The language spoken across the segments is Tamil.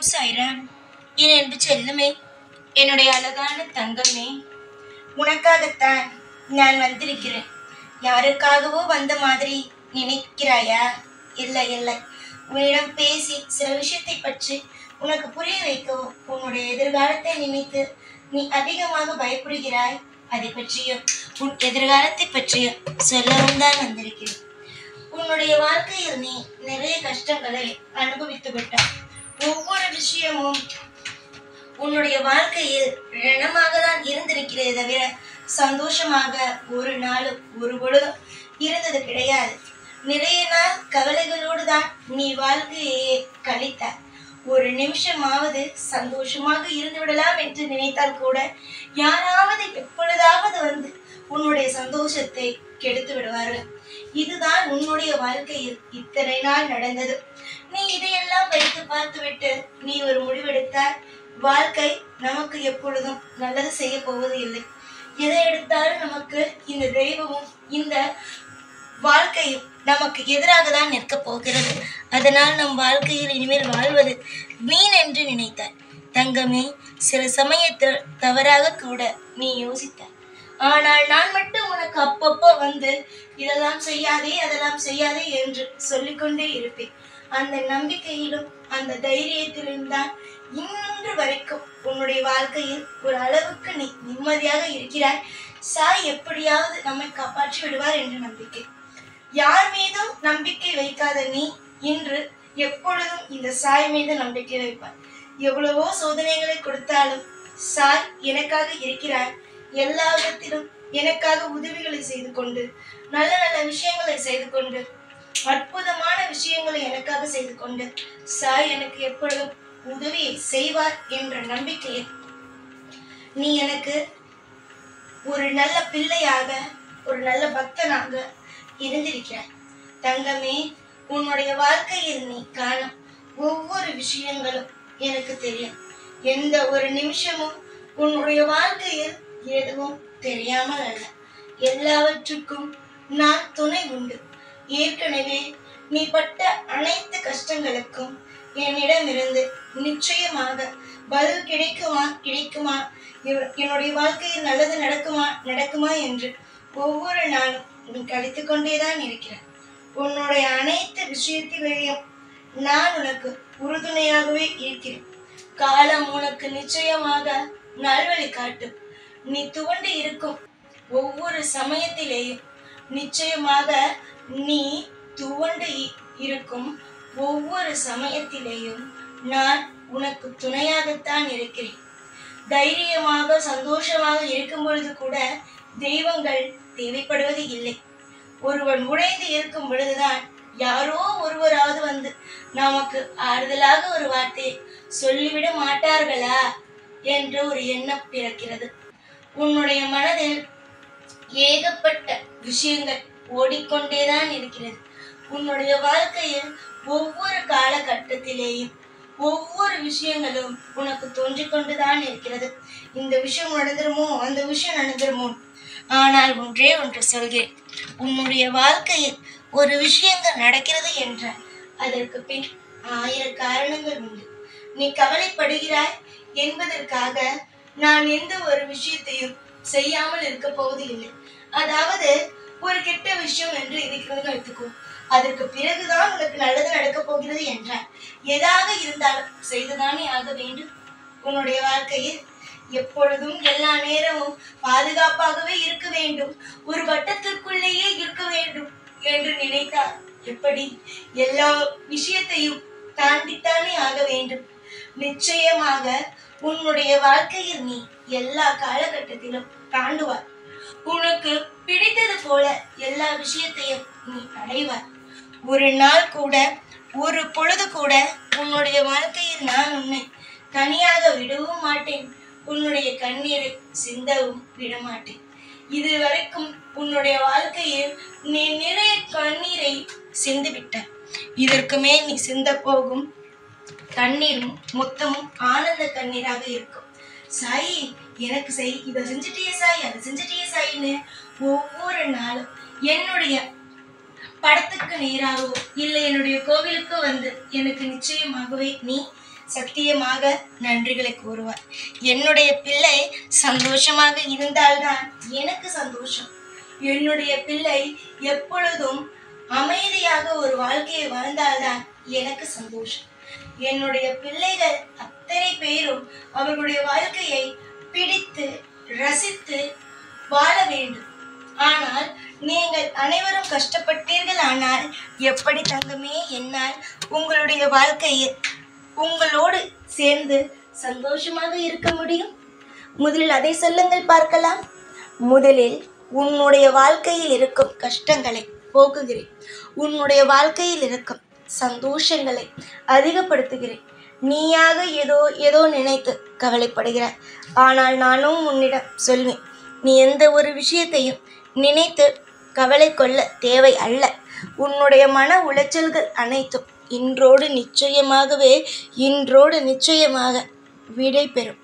ஓம் சாய்ராம். என் அன்பு செல்லுமே, என்னுடைய அழகான தங்கமே, உனக்காகத்தான் நான் வந்திருக்கிறேன். யாருக்காகவோ வந்த மாதிரி நினைக்கிறாயா? இல்லை இல்லை, உன்னிடம் பேசி சில விஷயத்தை பற்றி உனக்கு புரிய வைக்கவும், உன்னுடைய எதிர்காலத்தை நினைத்து நீ அதிகமாக பயப்படுகிறாய். அதை பற்றியும் உன் எதிர்காலத்தை பற்றியும் சொல்லவும் தான் வந்திருக்கிறேன். உன்னுடைய வாழ்க்கையில் நீ நிறைய கஷ்டங்களை அனுபவித்து விட்டாய். ஒவ்வொரு விஷயமும் உன்னுடைய வாழ்க்கையில் ரணமாக தான் இருந்திருக்கிறதே தவிர சந்தோஷமாக ஒரு நாளும் ஒரு பொழுதும் இருந்தது கிடையாது. நிறைய நாள் கவலைகளோடு தான் நீ வாழ்க்கையை கழித்தாய். ஒரு நிமிஷமாவது சந்தோஷமாக இருந்து விடலாம் என்று நினைத்தால் கூட யாராவது எப்பொழுதாவது வந்து உன்னுடைய சந்தோஷத்தை கெடுத்து விடுவார்கள். இதுதான் உன்னுடைய வாழ்க்கையில் இத்தனை நாள் நடந்தது. நீ இதையெல்லாம் வைத்து பார்த்துவிட்டு நீ ஒரு முடிவெடுத்தால் வாழ்க்கை நமக்கு எப்பொழுதும் நல்லது செய்ய போவது இல்லை. எதை எடுத்தாலும் நமக்கு இந்த தெய்வமும் இந்த வாழ்க்கையும் நமக்கு எதிராக தான் நிற்க போகிறது. அதனால் நம் வாழ்க்கையில் இனிமேல் வாழ்வது வீண் என்று நினைத்தாய். தங்கமே, சில சமயத்தில் தவறாக கூட நீ யோசித்தாய். ஆனால் நான் மட்டும் உனக்கு அப்பப்போ வந்து இதெல்லாம் செய்யாதே அதெல்லாம் செய்யாதே என்று சொல்லிக்கொண்டே இருப்பேன். அந்த நம்பிக்கையிலும் அந்த தைரியத்திலும் தான் இன்று வரைக்கும் உன்னுடைய வாழ்க்கையில் ஒரு அளவுக்கு நீ நிம்மதியாக இருக்கிறாய். சாய் எப்படியாவது நம்மை காப்பாற்றி விடுவார் என்ற நம்பிக்கை. யார் மீதும் நம்பிக்கை வைக்காத நீ இன்று எப்பொழுதும் இந்த சாய் மீது நம்பிக்கை வைப்பார். எவ்வளவோ சோதனைகளை கொடுத்தாலும் சாய் எனக்காக இருக்கிறார். எல்லா விதத்திலும் எனக்காக உதவிகளை செய்து கொண்டு நல்ல நல்ல விஷயங்களை செய்து கொண்டு அற்புதமான விஷயங்களை எனக்காக செய்து கொண்டு சாய் எனக்கு எப்பொழுதும் உதவியை செய்வார் என்ற நம்பிக்கையை நீ எனக்கு ஒரு நல்ல பிள்ளையாக ஒரு நல்ல பக்தனாக இருந்திருக்கிறாய். தங்கமே, உன்னுடைய வாழ்க்கையில் நீ காணும் ஒவ்வொரு விஷயங்களும் எனக்கு தெரியும். எந்த ஒரு நிமிஷமும் உன்னுடைய வாழ்க்கையில் எதுவும் தெரியாமல் அல்ல. எல்லாவற்றுக்கும் நான் துணை உண்டு. ஏற்கனவே நீ பட்ட அனைத்து கஷ்டங்களுக்கும் என்னிடமிருந்து நிச்சயமாக பதில் கிடைக்குமா என்னுடைய வாழ்க்கையில் நல்லது நடக்குமா என்று ஒவ்வொரு நாளும் நீ கழித்து கொண்டேதான் இருக்கிறாய். உன்னுடைய அனைத்து விஷயத்திலேயும் நான் உனக்கு உறுதுணையாகவே இருக்கிறேன். காலம் உனக்கு நிச்சயமாக நல்வழி காட்டும். நீ துவண்டு இருக்கும் ஒவ்வொரு சமயத்திலேயும் நிச்சயமாக நீ துவண்டு இருக்கும் ஒவ்வொரு சமயத்திலேயும் நான் உனக்கு துணையாகத்தான் இருக்கிறேன். தைரியமாக சந்தோஷமாக இருக்கும் பொழுது கூட தெய்வங்கள் தேவைப்படுவது இல்லை. ஒருவன் உடைந்து இருக்கும் பொழுதுதான் யாரோ ஒருவராவது வந்து நமக்கு ஆறுதலாக ஒரு வார்த்தையை சொல்லிவிட மாட்டார்களா என்ற ஒரு எண்ணம் பிறக்கிறது. உன்னுடைய மனதில் ஏகப்பட்ட விஷயங்கள் ஓடிக்கொண்டேதான் இருக்கிறது. உன்னுடைய வாழ்க்கையில் ஒவ்வொரு காலகட்டத்திலேயும் ஒவ்வொரு விஷயங்களும் உனக்கு தோன்றிக் கொண்டுதான் இருக்கிறது. இந்த விஷயம் நடந்துருமோ அந்த விஷயம் நடந்துருமோ. ஆனால் ஒன்றே ஒன்று சொல்கிறேன், உன்னுடைய வாழ்க்கையில் ஒரு விஷயங்கள் நடக்கிறது என்றால் அதற்கு பின் 1000 காரணங்கள் உண்டு. நீ கவலைப்படுகிறாய் என்பதற்காக நான் எந்த ஒரு விஷயத்தையும் செய்யாமல் இருக்க போவது இல்லை. அதாவது ஒரு கெட்ட விஷயம் என்று இருக்கிறது எடுத்துக்கோ, அதற்கு பிறகுதான் உனக்கு நல்லது நடக்க போகிறது என்றால் எதாக இருந்தாலும் செய்துதானே ஆக வேண்டும். உன்னுடைய வாழ்க்கையில் எப்பொழுதும் எல்லா நேரமும் பாதுகாப்பாகவே இருக்க வேண்டும், ஒரு வட்டத்திற்குள்ளேயே இருக்க வேண்டும் என்று நினைத்தால் எப்படி? எல்லா விஷயத்தையும் தாண்டித்தானே ஆக வேண்டும். நிச்சயமாக உன்னுடைய வாழ்க்கையில் நீ எல்லா காலகட்டத்திலும் தாண்டுவார். உனக்கு பிடித்தது போல எல்லா விஷயத்தையும் நீ அடைவார். ஒரு நாள் கூட ஒரு பொழுது கூட உன்னுடைய வாழ்க்கையில் நான் உன்னை தனியாக விடவும் மாட்டேன். உன்னுடைய கண்ணீரை சிந்தவும் விடமாட்டேன். இதுவரைக்கும் உன்னுடைய வாழ்க்கையில் நீ நிறைய கண்ணீரை சிந்துவிட்டாய். இதற்கு மேல் நீ சிந்த போகும் கண்ணீரும் மொத்தமும் ஆனந்த கண்ணீராக இருக்கும். சாய் எனக்கு இதை செஞ்சுட்டியே சாய், அதை செஞ்சுட்டியே சாயின்னு ஒவ்வொரு நாளும் என்னுடைய படத்துக்கு நேராகவோ இல்லை என்னுடைய கோவிலுக்கு வந்து எனக்கு நிச்சயமாகவே நீ சத்தியமாக நன்றிகளை கூறுவார். என்னுடைய பிள்ளை சந்தோஷமாக இருந்தால்தான் எனக்கு சந்தோஷம். என்னுடைய பிள்ளை எப்பொழுதும் அமைதியாக ஒரு வாழ்க்கையை வாழ்ந்தால்தான் எனக்கு சந்தோஷம். என்னுடைய பிள்ளைகள் அத்தனை பேரும் அவர்களுடைய வாழ்க்கையை பிடித்து ரசித்து வாழ வேண்டும். ஆனால் நீங்கள் அனைவரும் கஷ்டப்பட்டீர்கள். ஆனால் எப்படி தங்கமே என்னால் உங்களுடைய வாழ்க்கையை உங்களோடு சேர்ந்து சந்தோஷமாக இருக்க முடியும்? முதலில் அதை சொல்லுங்கள் பார்க்கலாம். முதலில் உன்னுடைய வாழ்க்கையில் இருக்கும் கஷ்டங்களை போக்குகிறேன். உன்னுடைய வாழ்க்கையில் இருக்கும் சந்தோஷங்களை அதிகப்படுத்துகிறேன். நீயாக ஏதோ நினைத்து கவலைப்படுகிறாய். ஆனால் நானும் உன்னிடம் சொல்வேன், நீ எந்த ஒரு விஷயத்தையும் நினைத்து கவலை கொள்ள தேவை அல்ல. உன்னுடைய மன உளைச்சல்கள் அனைத்தும் இன்றோடு நிச்சயமாக விடை பெறும்.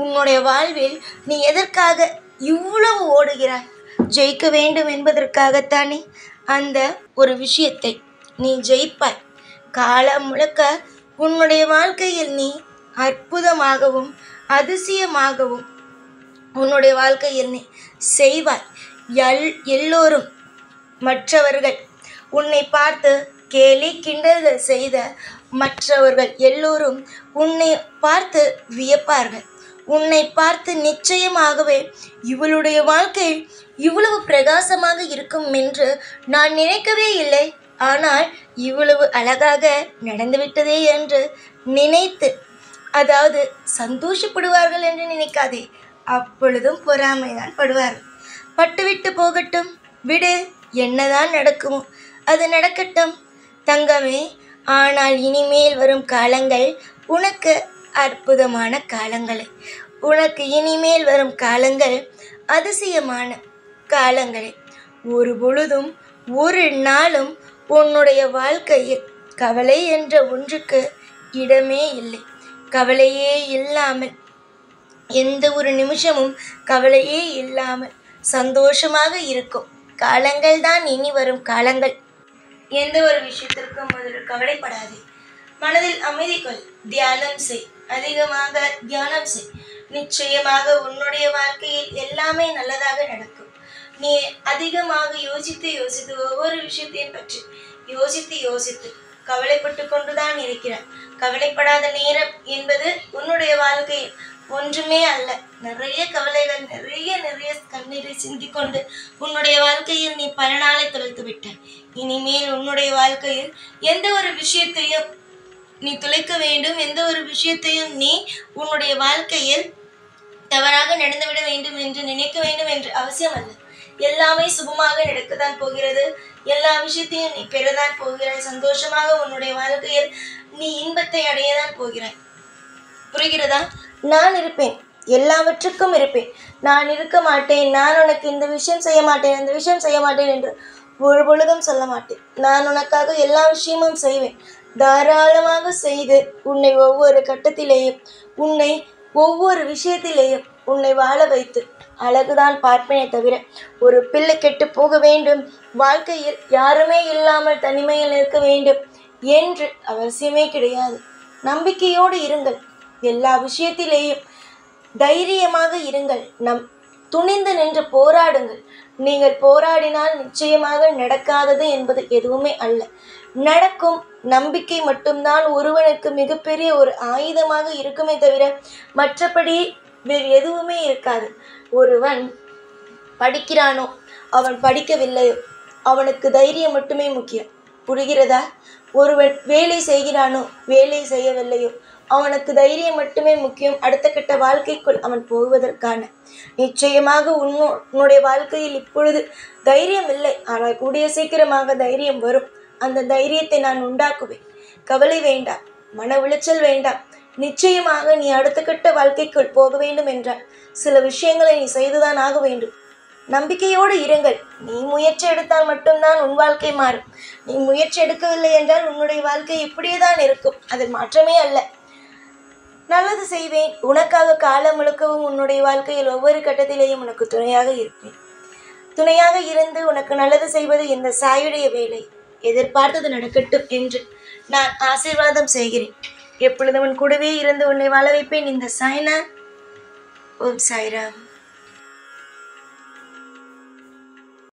உன்னுடைய வாழ்வில் நீ எதற்காக இவ்வளவு ஓடுகிறாய்? ஜெயிக்க வேண்டும் என்பதற்காகத்தானே. அந்த ஒரு விஷயத்தை நீ ஜெயிப்பாய். காலம் முழுக்க உன்னுடைய வாழ்க்கையில் நீ அற்புதமாகவும் அதிசயமாகவும் உன்னுடைய வாழ்க்கையில் நீ செய்வாய். எல்லோரும் மற்றவர்கள் உன்னை பார்த்து கேலி கிண்டல்கள் செய்த மற்றவர்கள் எல்லோரும் உன்னை பார்த்து வியப்பார்கள். உன்னை பார்த்து நிச்சயமாகவே இவளுடைய வாழ்க்கை இவ்வளவு பிரகாசமாக இருக்கும் என்று நான் நினைக்கவே இல்லை, ஆனால் இவ்வளவு அழகாக நடந்துவிட்டதே என்று நினைத்து, அதாவது சந்தோஷப்படுவார்கள் என்று நினைக்காதே. அப்பொழுதும் பொறாமைதான் படுவார்கள். பட்டுவிட்டு போகட்டும், விடு. என்னதான் நடக்குமோ அது நடக்கட்டும் தங்கமே. ஆனால் இனிமேல் வரும் காலங்கள் உனக்கு அற்புதமான காலங்களை, உனக்கு இனிமேல் வரும் காலங்கள் அதிசயமான காலங்களை. ஒரு பொழுதும் ஒரு நாளும் உன்னுடைய வாழ்க்கையில் கவலை என்ற ஒன்றுக்கு இடமே இல்லை. கவலையே இல்லாமல், எந்த ஒரு நிமிஷமும் கவலையே இல்லாமல் சந்தோஷமாக இருக்கும் காலங்கள் தான் இனி வரும் காலங்கள். எந்த ஒரு விஷயத்திற்கும் முதலில் கவலைப்படாதே. மனதில் அமைதி கொள். தியானம் செய். அதிகமாக தியானம் செய். நிச்சயமாக உன்னுடைய வாழ்க்கையில் எல்லாமே நல்லதாக நடக்கும். நீ அதிகமாக யோசித்து ஒவ்வொரு விஷயத்தையும் பற்றி யோசித்து கவலைப்பட்டு கொண்டுதான் இருக்கிறாய். கவலைப்படாத நேரம் என்பது உன்னுடைய வாழ்க்கையில் ஒன்றுமே அல்ல. நிறைய கவலைகள், நிறைய கண்ணீரை சிந்திக்கொண்டு உன்னுடைய வாழ்க்கையில் நீ பல நாளை தொலைத்து விட்டாய். இனிமேல் உன்னுடைய வாழ்க்கையில் எந்த ஒரு விஷயத்தையும் நீ துளைக்க வேண்டும், எந்த ஒரு விஷயத்தையும் நீ உன்னுடைய வாழ்க்கையில் தவறாக நடந்துவிட வேண்டும் என்று நினைக்க வேண்டும் என்று அவசியம் அல்ல. எல்லாமே சுபமாக நடக்கத்தான் போகிறது. எல்லா விஷயத்தையும் நீ பெறதான் போகிறாய். சந்தோஷமாக உன்னுடைய வாழ்க்கையில் நீ இன்பத்தை அடையதான் போகிறாய். புரிகிறதா? நான் இருப்பேன், எல்லாவற்றுக்கும் இருப்பேன். நான் இருக்க மாட்டேன், நான் உனக்கு இந்த விஷயம் செய்ய மாட்டேன், இந்த விஷயம் செய்ய மாட்டேன் என்று ஒரு பொழுதும் சொல்ல மாட்டேன். நான் உனக்காக எல்லா விஷயமும் செய்வேன். தாராளமாக செய்து உன்னை ஒவ்வொரு கட்டத்திலேயும், உன்னை ஒவ்வொரு விஷயத்திலேயும் உன்னை வாழ வைத்து அழகுதான் பார்ப்பேனே தவிர ஒரு பிள்ளை கெட்டு போக வேண்டும், வாழ்க்கையில் யாருமே இல்லாமல் தனிமையில் இருக்க வேண்டும் என்று அவசியமே கிடையாது. நம்பிக்கையோடு இருங்கள். எல்லா விஷயத்திலேயும் தைரியமாக இருங்கள். துணிந்து நின்று போராடுங்கள். நீங்கள் போராடினால் நிச்சயமாக நடக்காதது என்பது எதுவுமே அல்ல. நடக்கும். நம்பிக்கை மட்டும்தான் ஒருவனுக்கு மிகப்பெரிய ஒரு ஆயுதமாக இருக்குமே தவிர மற்றபடி வேறு எதுவுமே இருக்காது. ஒருவன் படிக்கிறானோ அவன் படிக்கவில்லையோ அவனுக்கு தைரியம் மட்டுமே முக்கியம். புரிகிறதா? ஒருவன் வேலை செய்கிறானோ வேலை செய்யவில்லையோ அவனுக்கு தைரியம் மட்டுமே முக்கியம். அடுத்த கட்ட வாழ்க்கைக்குள் அவன் போவதற்கான. நிச்சயமாக உன்னுடைய வாழ்க்கையில் இப்பொழுது தைரியம் இல்லை, ஆனால் கூடிய சீக்கிரமாக தைரியம் வரும். அந்த தைரியத்தை நான் உண்டாக்குவேன். கவலை வேண்டாம், மன உளைச்சல் வேண்டாம். நிச்சயமாக நீ அடுத்த கட்ட வாழ்க்கைக்குள் போக வேண்டும் என்றால் சில விஷயங்களை நீ செய்துதான் ஆக வேண்டும். நம்பிக்கையோடு இருங்கள். நீ முயற்சி எடுத்தால் மட்டும்தான் உன் வாழ்க்கை மாறும். நீ முயற்சி எடுக்கவில்லை என்றால் உன்னுடைய வாழ்க்கை இப்படியே தான் இருக்கும். அது மாற்றமே அல்ல. நல்லது செய்வேன். உனக்காக காலம் முழுக்கவும் உன்னுடைய வாழ்க்கையில் ஒவ்வொரு கட்டத்திலேயும் உனக்கு துணையாக இருப்பேன். துணையாக இருந்து உனக்கு நல்லது செய்வது இந்த சாயுடைய வேலை. எதிர்பார்த்தது நடக்கட்டும் என்று நான் ஆசீர்வாதம் செய்கிறேன். எப்பொழுதும் உன் கூடவே இருந்து உன்னை வாழ வைப்பேன் இந்த சாய்நாத். ஓம் சாய்ராம்.